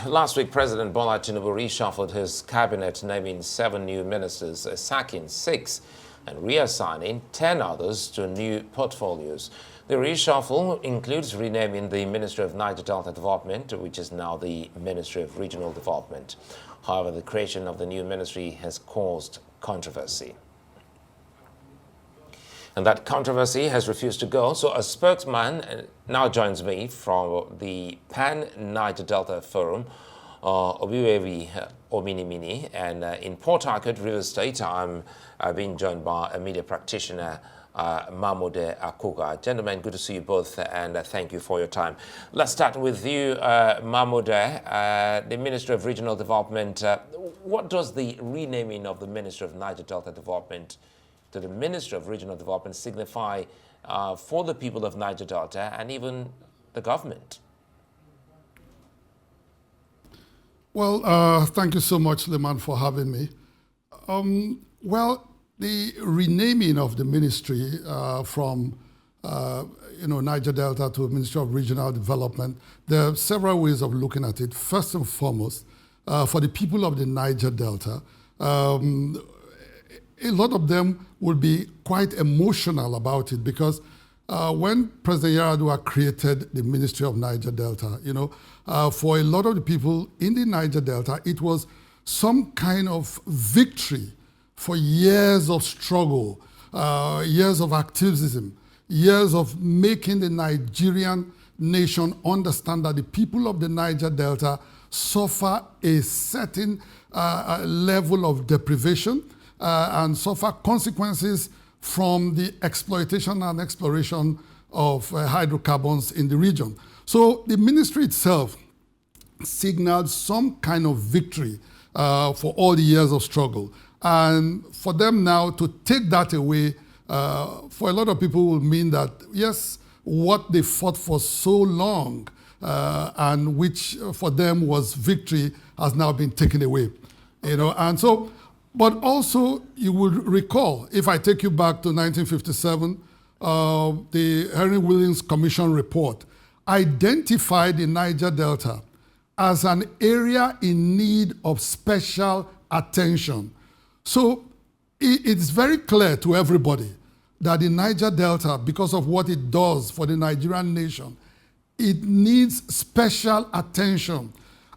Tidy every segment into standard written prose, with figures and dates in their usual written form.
last week, President Bola Tinubu reshuffled his cabinet, naming 7 new ministers, sacking 6, and reassigning 10 others to new portfolios. The reshuffle includes renaming the Ministry of Niger Delta Development, which is now the Ministry of Regional Development. However, the creation of the new ministry has caused controversy. And that controversy has refused to go. So a spokesman now joins me from the Pan-Niger Delta Forum, Obiuwevbi, Ominimini. And in Port Harcourt, Rivers State, I'm being joined by a media practitioner, Akugha. Gentlemen, good to see you both, and thank you for your time. Let's start with you, the Ministry of Regional Development. What does the renaming of the Ministry of Niger Delta Development to the Ministry of Regional Development signify for the people of Niger Delta and even the government? Well, thank you so much, Leman, for having me. Well, the renaming of the ministry from Niger Delta to Ministry of Regional Development, there are several ways of looking at it. First and foremost, for the people of the Niger Delta, a lot of them will be quite emotional about it because when President Yar'Adua created the Ministry of Niger Delta, for a lot of the people in the Niger Delta, it was some kind of victory for years of struggle, years of activism, years of making the Nigerian nation understand that the people of the Niger Delta suffer a certain level of deprivation and suffer consequences from the exploitation and exploration of hydrocarbons in the region. So the ministry itself signaled some kind of victory for all the years of struggle. And for them now to take that away, for a lot of people will mean that, yes, what they fought for so long and which for them was victory has now been taken away. And so, but also you will recall, if I take you back to 1957, the Henry Williams Commission report identified the Niger Delta as an area in need of special attention. So it's very clear to everybody that the Niger Delta, because of what it does for the Nigerian nation, it needs special attention.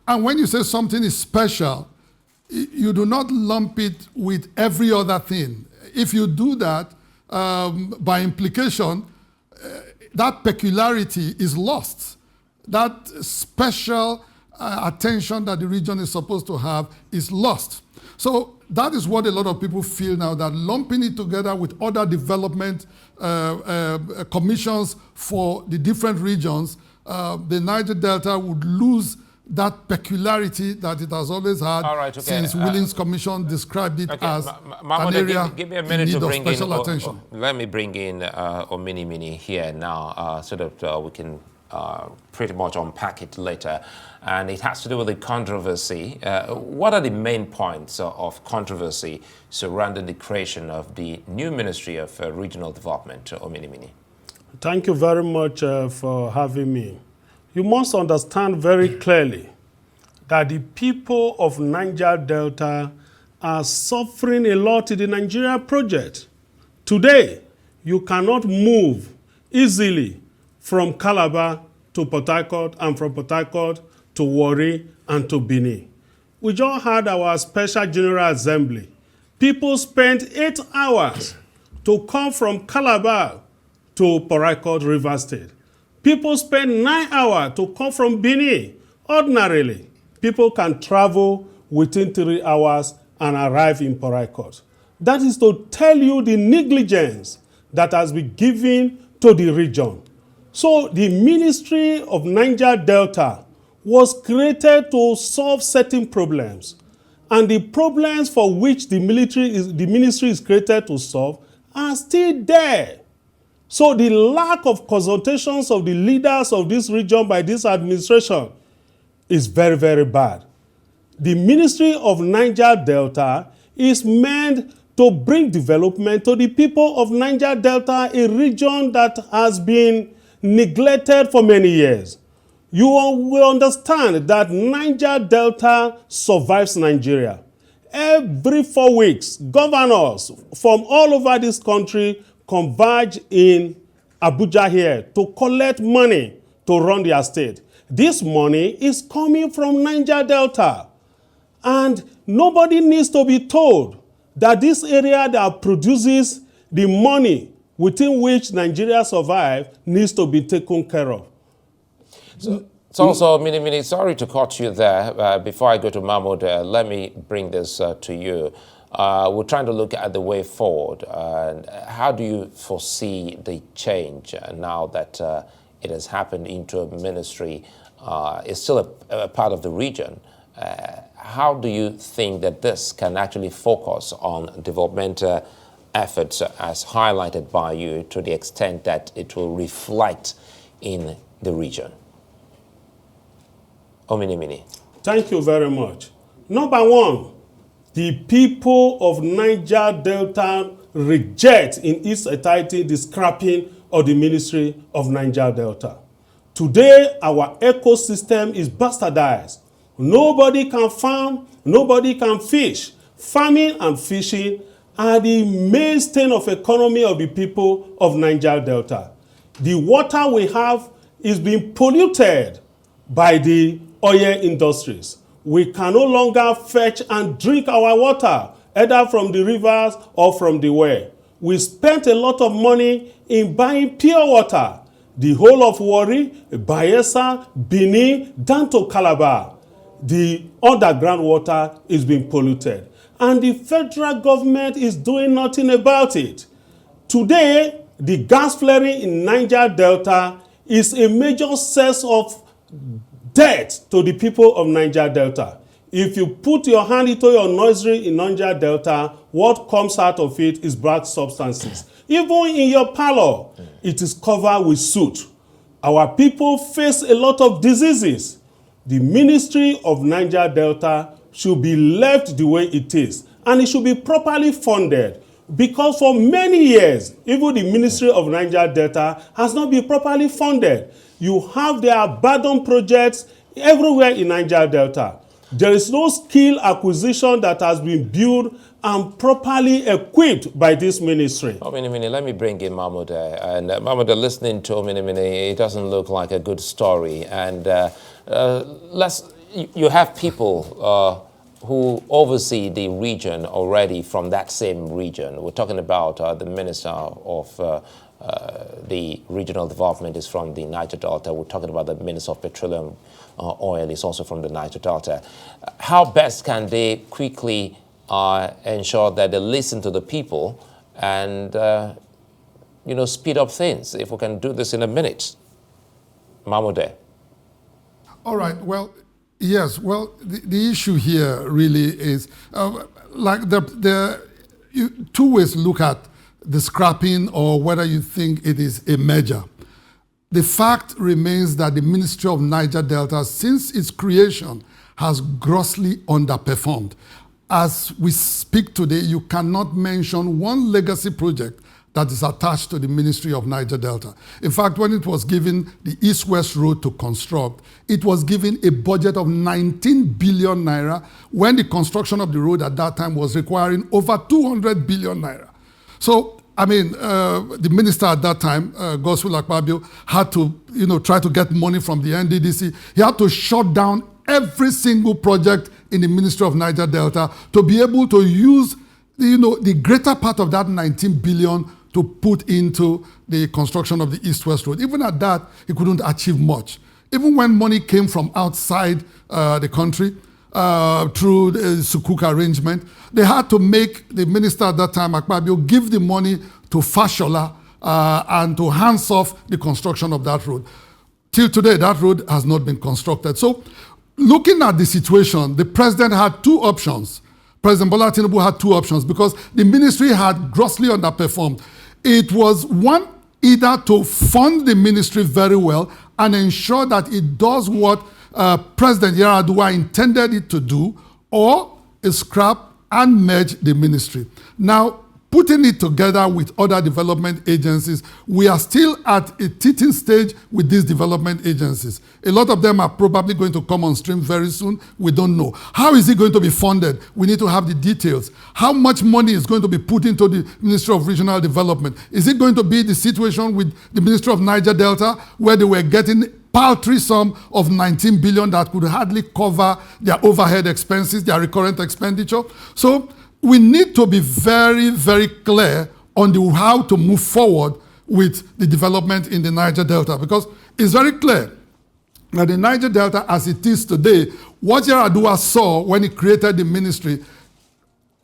And when you say something is special, you do not lump it with every other thing. If you do that, by implication, that peculiarity is lost. That special attention that the region is supposed to have is lost. So that is what a lot of people feel now, that lumping it together with other development commissions for the different regions, the Niger Delta would lose that peculiarity that it has always had since Williams Commission described it as an area give me a minute in need to of bring special in, attention. Let me bring in Ominimini here now so that we can pretty much unpack it later. And it has to do with the controversy. What are the main points of controversy surrounding the creation of the new Ministry of Regional Development, Ominimini? Thank you very much for having me. You must understand very clearly that the people of Niger Delta are suffering a lot in the Nigeria project. Today, you cannot move easily from Calabar to Port Harcourt and from Port Harcourt to Warri and to Benin. We just had our special General Assembly. People spent 8 hours to come from Calabar to Port Harcourt, River State. People spend 9 hours to come from Benin. Ordinarily, people can travel within 3 hours and arrive in Port Harcourt. That is to tell you the negligence that has been given to the region. So the Ministry of Niger Delta was created to solve certain problems. And the problems for which the ministry is created to solve are still there. So the lack of consultations of the leaders of this region by this administration is very, very bad. The Ministry of Niger Delta is meant to bring development to the people of Niger Delta, a region that has been neglected for many years. you will understand that Niger Delta survives Nigeria. Every 4 weeks, governors from all over this country converge in Abuja here to collect money to run their state. This money is coming from Niger Delta. And nobody needs to be told that this area that produces the money within which Nigeria survives needs to be taken care of. So also, Ominimini, sorry to cut you there. Before I go to Mahmoud, let me bring this to you. We're trying to look at the way forward. How do you foresee the change now that it has happened into a ministry? It's still a part of the region. How do you think that this can actually focus on development efforts as highlighted by you to the extent that it will reflect in the region? Ominimini. Thank you very much. Number one, the people of Niger Delta reject in its entirety the scrapping of the Ministry of Niger Delta. Today, our ecosystem is bastardized. Nobody can farm, nobody can fish. Farming and fishing are the mainstay of economy of the people of Niger Delta. The water we have is being polluted by the oil industries. We can no longer fetch and drink our water, either from the rivers or from the well. We spent a lot of money in buying pure water. The whole of Warri, Bayelsa, Benin, down to Calabar, the underground water is being polluted. And the federal government is doing nothing about it. Today, the gas flaring in Niger Delta is a major source of debt to the people of Niger Delta. If you put your hand into your nursery in Niger Delta, what comes out of it is black substances. Even in your parlor, it is covered with soot. Our people face a lot of diseases. The Ministry of Niger Delta should be left the way it is, and it should be properly funded, because for many years, even the Ministry of Niger Delta has not been properly funded. You have the abandoned projects everywhere in Niger Delta. There is no skill acquisition that has been built and properly equipped by this ministry. Ominimini, let me bring in Mahmoud. And Mahmoud, listening to Ominimini, it doesn't look like a good story. And you have people who oversee the region already from that same region. We're talking about the Minister of the Regional Development is from the Niger Delta. We're talking about the Minister of Petroleum Oil is also from the Niger Delta. How best can they quickly ensure that they listen to the people and speed up things? If we can do this in a minute. Mahmoud. All right. Well, yes. Well, the issue here really is like two ways to look at the scrapping or whether you think it is a merger. The fact remains that the Ministry of Niger Delta, since its creation, has grossly underperformed. As we speak today, you cannot mention one legacy project that is attached to the Ministry of Niger Delta. In fact, when it was given the East-West Road to construct, it was given a budget of 19 billion naira, when the construction of the road at that time was requiring over 200 billion naira. So, I mean, the minister at that time, Godswill Akpabio, had to, try to get money from the NDDC. He had to shut down every single project in the Ministry of Niger Delta to be able to use, the greater part of that 19 billion to put into the construction of the East-West Road. Even at that, he couldn't achieve much. Even when money came from outside the country, through the Sukuk arrangement, they had to make the minister at that time, Akpabio, give the money to Fashola and to hands off the construction of that road. Till today, that road has not been constructed. So, looking at the situation, the president had two options. President Bola Tinubu had two options because the ministry had grossly underperformed. It was one, either to fund the ministry very well and ensure that it does what President Yar'Adua intended it to do, or scrap and merge the ministry. Now, putting it together with other development agencies. We are still at a teething stage with these development agencies. A lot of them are probably going to come on stream very soon. We don't know. How is it going to be funded? We need to have the details. How much money is going to be put into the Ministry of Regional Development? Is it going to be the situation with the Ministry of Niger Delta, where they were getting paltry sum of 19 billion that could hardly cover their overhead expenses, their recurrent expenditure? So we need to be very, very clear on how to move forward with the development in the Niger Delta, because it's very clear that the Niger Delta as it is today, what Yar'Adua saw when he created the ministry,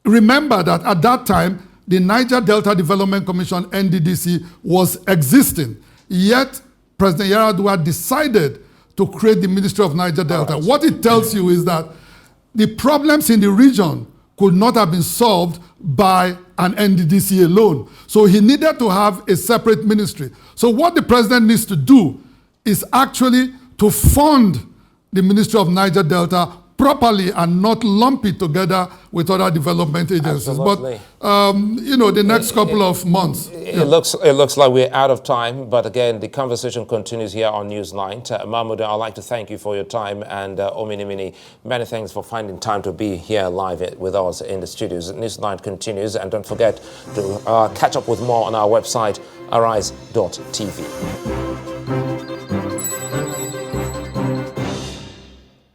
remember that at that time, the Niger Delta Development Commission, NDDC, was existing. Yet, President Yar'Adua decided to create the Ministry of Niger Delta. Right. What it tells you is that the problems in the region could not have been solved by an NDDC alone. So he needed to have a separate ministry. So what the president needs to do is actually to fund the Ministry of Niger Delta properly and not lump it together with other development agencies. Absolutely. But, the next couple of months. It looks like we're out of time, but again, the conversation continues here on Newsline. Mahmoud, I'd like to thank you for your time, and Ominimini, many thanks for finding time to be here live with us in the studios. Newsline continues, and don't forget to catch up with more on our website, arise.tv.